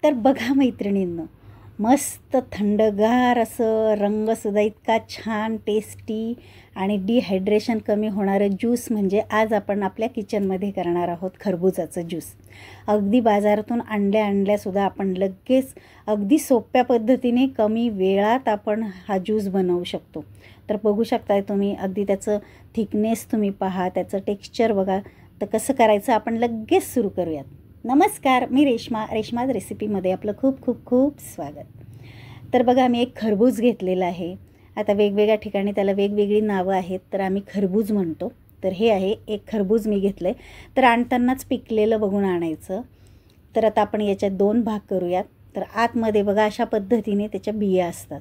तर बघा मैत्रिणींनो, मस्त थंडगार असं, रंगसुद्धा इतका छान टेस्टी आणि डिहायड्रेशन कमी होणारं ज्यूस म्हणजे आज आपण आपल्या किचनमध्ये करणार आहोत खरबुजाचं ज्यूस. अगदी बाजारातून आणल्यासुद्धा आपण लगेच अगदी सोप्या पद्धतीने कमी वेळात आपण हा ज्यूस बनवू शकतो. तर बघू शकताय तुम्ही, अगदी त्याचं थिकनेस तुम्ही पहा, त्याचं टेक्स्चर बघा. तर कसं करायचं आपण लगेच सुरू करूयात. नमस्कार, मी रेश्माज रेसिपीमध्ये आपलं खूप खूप खूप स्वागत. तर बघा, मी एक खरबूज घेतलेला आहे. आता वेगवेगळ्या ठिकाणी त्याला वेगवेगळी नावं आहेत, तर आम्ही खरबूज म्हणतो. तर हे आहे एक खरबूज मी घेतलं आहे. तर आणतानाच पिकलेलं बघून आणायचं. तर आता आपण याच्यात 2 भाग करूयात. तर आतमध्ये बघा अशा पद्धतीने त्याच्या बिया असतात,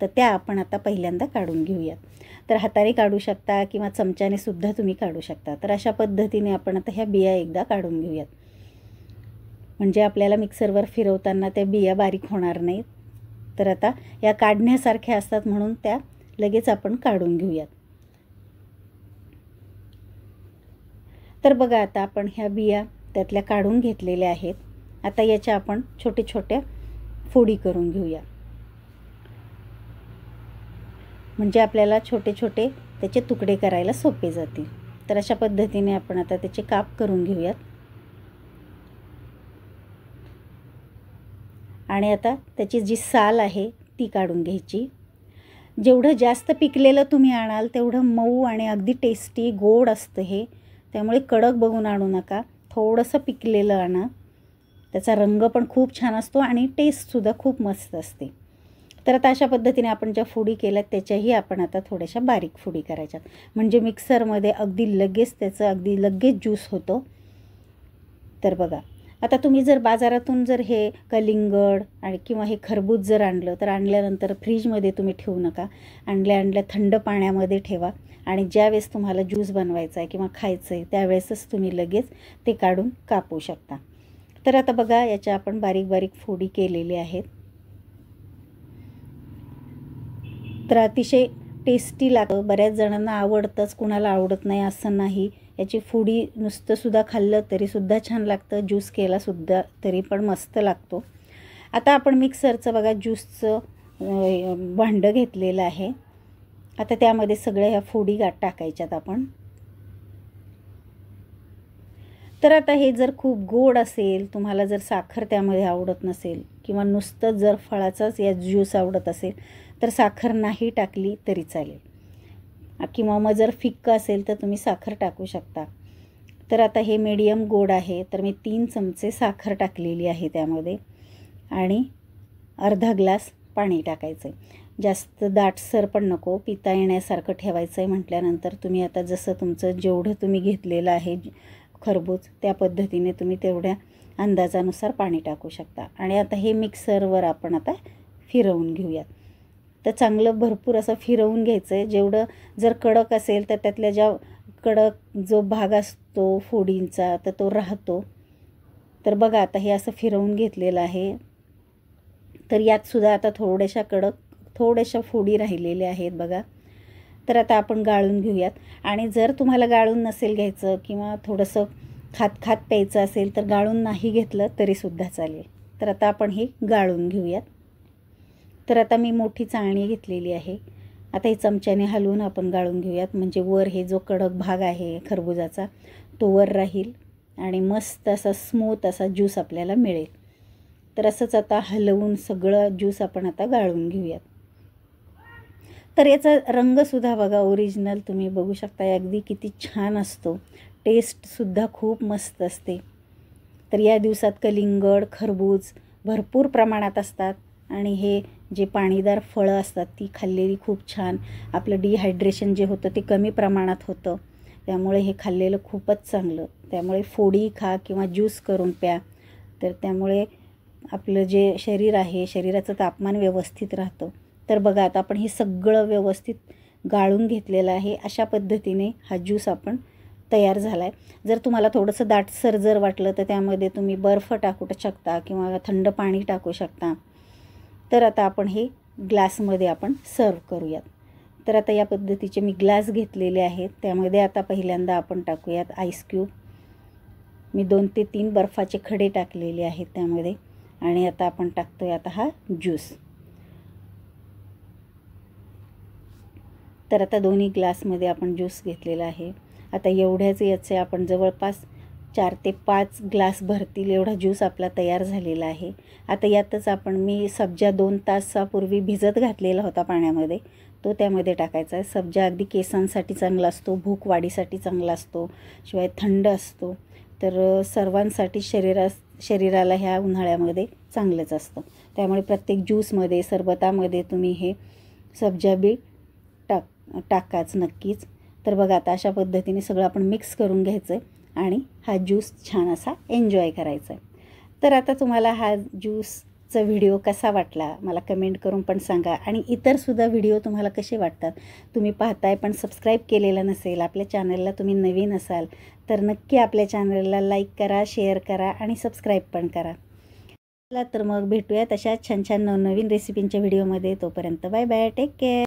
तर त्या आपण आता पहिल्यांदा काढून घेऊयात. तर हाताने काढू शकता किंवा चमच्याने सुद्धा तुम्ही काढू शकता. तर अशा पद्धतीने आपण आता ह्या बिया एकदा काढून घेऊयात, म्हणजे आपल्याला मिक्सरवर फिरवताना त्या बिया बारीक होणार नाहीत. तर आता या काढण्यासारख्या असतात म्हणून त्या लगेच आपण काढून घेऊयात. तर बघा, आता आपण ह्या बिया त्यातल्या काढून घेतलेल्या आहेत. आता याच्या आपण छोटे छोट्या फोडी करून घेऊया, म्हणजे आपल्याला छोटे छोटे त्याचे तुकडे करायला सोपे जातील. तर अशा पद्धतीने आपण आता त्याचे काप करून घेऊयात. आणि आता त्याची जी साल आहे ती काढून घ्यायची. जेवढं जास्त पिकलेलं तुम्ही आणाल तेवढं मऊ आणि अगदी टेस्टी गोड असतं हे. त्यामुळे कडक बघून आणू नका, थोडंसं पिकलेलं आणा. त्याचा रंग पण खूप छान असतो आणि टेस्टसुद्धा खूप मस्त असते. तर आता अशा पद्धतीने आपण ज्या फोडी केल्यात त्याच्याही आपण आता थोड्याशा बारीक फोडी करायच्यात, म्हणजे मिक्सरमध्ये अगदी लगेच ज्यूस होतो. तर बघा, आता तुम्ही जर बाजारातून जर हे कलिंगड आणि किंवा हे खरबूज जर आणलं, तर आणल्यानंतर फ्रीजमध्ये तुम्ही ठेवू नका. आणल्या थंड पाण्यामध्ये ठेवा आणि ज्यावेळेस तुम्हाला ज्यूस बनवायचा आहे किंवा खायचं आहे त्यावेळेसच तुम्ही लगेच ते काढून कापू शकता. तर आता बघा, याच्या आपण बारीक बारीक फोडी केलेल्या आहेत. तर अतिशय टेस्टी लागतं. बऱ्याच जणांना आवडतंच, कुणाला आवडत नाही असं नाही. याची फोडी नुसतंसुद्धा खाल्लं तरीसुद्धा छान लागतं, ज्यूस केलासुद्धा तरी पण मस्त लागतो. आता आपण मिक्सरचं बघा ज्यूसचं भांडं घेतलेलं आहे. आता त्यामध्ये सगळ्या ह्या फोडी टाकायच्यात आपण. तर आता हे जर खूप गोड असेल, तुम्हाला जर साखर त्यामध्ये आवडत नसेल किंवा नुसतं जर फळाचाच या ज्यूस आवडत असेल तर साखर नाही टाकली तरी चालेल, किंवा मग जर फिक्का असेल तर तुम्ही साखर टाकू शकता. तर आता हे मीडियम गोड आहे, तर मी 3 चमचे साखर टाकलेली आहे त्यामध्ये आणि अर्धा ग्लास पाणी टाकायचं आहे. जास्त दाटसर पण नको, पिता येण्यासारखं ठेवायचं आहे म्हटल्यानंतर तुम्ही आता जसं तुमचं जेवढं तुम्ही घेतलेलं आहे खरबूज त्या पद्धतीने तुम्ही तेवढ्या अंदाजानुसार पाणी टाकू शकता. आणि आता हे मिक्सरवर आपण आता फिरवून घेऊयात. तर चांगलं भरपूर असं फिरवून घ्यायचं आहे. जेवढं जर कडक असेल तर त्यातल्या ज्या कडक जो भाग असतो फोडींचा तर तो राहतो. तर बघा, आता हे असं फिरवून घेतलेलं आहे. तर यातसुद्धा आता थोड्याशा फोडी राहिलेल्या आहेत बघा. तर आता आपण गाळून घेऊयात. आणि जर तुम्हाला गाळून नसेल घ्यायचं किंवा थोडंसं खात प्यायचं असेल तर गाळून नाही घेतलं तरीसुद्धा चालेल. तर आता आपण हे गाळून घेऊयात. तर आता मी मोठी चाळणी घेतलेली आहे. आता हे चमच्याने हलवून आपण गाळून घेऊयात, म्हणजे वर हे जो कडक भाग आहे खरबुजाचा तो वर राहील आणि मस्त असा स्मूथ असा ज्यूस आपल्याला मिळेल. तर असंच आता हलवून सगळं ज्यूस आपण आता गाळून घेऊयात. तर याचा रंगसुद्धा बघा ओरिजिनल तुम्ही बघू शकता, अगदी किती छान असतो. टेस्टसुद्धा खूप मस्त असते. तर या दिवसात कलिंगड खरबूज भरपूर प्रमाणात असतात आणि हे जे पाणीदार फळं असतात ती खाल्लेली खूप छान. आपलं डिहायड्रेशन जे होतं ते कमी प्रमाणात होतं, त्यामुळे हे खाल्लेलं खूपच चांगलं. त्यामुळे फोडी खा किंवा ज्यूस करून प्या. तर त्यामुळे आपलं जे शरीर आहे, शरीराचं तापमान व्यवस्थित राहतं. तर बघा, आता आपण हे सगळं व्यवस्थित गाळून घेतलेलं आहे. अशा पद्धतीने हा ज्यूस आपण तयार झाला आहे. जर तुम्हाला थोडंसं दाटसर जर वाटलं तर त्यामध्ये तुम्ही बर्फ टाकू शकता किंवा थंड पाणी टाकू शकता. तर आता आपण हे ग्लासमध्ये आपण सर्व करूयात. तर आता या पद्धतीचे मी ग्लास घेतलेले आहेत. त्यामध्ये आता पहिल्यांदा आपण टाकूयात आईस क्यूब. मी 2 ते 3 बर्फाचे खडे टाकलेले आहेत त्यामध्ये. आणि आता आपण टाकतोय आता हा ज्यूस. तर आता दोन्ही ग्लासमध्ये आपण ज्यूस घेतलेला आहे. आता एवढ्याच याचे आपण जवळपास 4 ते 5 ग्लास भरतील एवढा ज्यूस आपला तयार झालेला आहे. आता यातच आपण मी सब्जा 2 तासापूर्वी भिजत घातलेला होता पाण्यामध्ये, तो त्यामध्ये टाकायचा आहे. सब्जा अगदी केसांसाठी चांगला असतो, भूक वाढीसाठी चांगला असतो, शिवाय थंड असतो. तर सर्वांसाठी शरीराला ह्या उन्हाळ्यामध्ये चांगलंच असतं. त्यामुळे प्रत्येक ज्यूसमध्ये सरबतामध्ये तुम्ही हे सब्जा बी टाकाच नक्कीच. तर बघा आता अशा पद्धतीने सगळं आपण मिक्स करून घ्यायचं आहे आणि हा ज्यूस छान असा एन्जॉय करायचा आहे. तर आता तुम्हाला हा ज्यूसचा व्हिडिओ कसा वाटला मला कमेंट करून पण सांगा. आणि इतरसुद्धा व्हिडिओ तुम्हाला कसे वाटतात, तुम्ही पाहताय पण सबस्क्राईब केलेलं नसेल, आपल्या चॅनलला तुम्ही नवीन असाल तर नक्की आपल्या चॅनलला लाईक करा, शेअर करा आणि सबस्क्राईब पण करा. चला तर मग भेटूयात अशा छान छान नवनवीन रेसिपींच्या व्हिडिओमध्ये. तोपर्यंत बाय बाय, टेक केअर.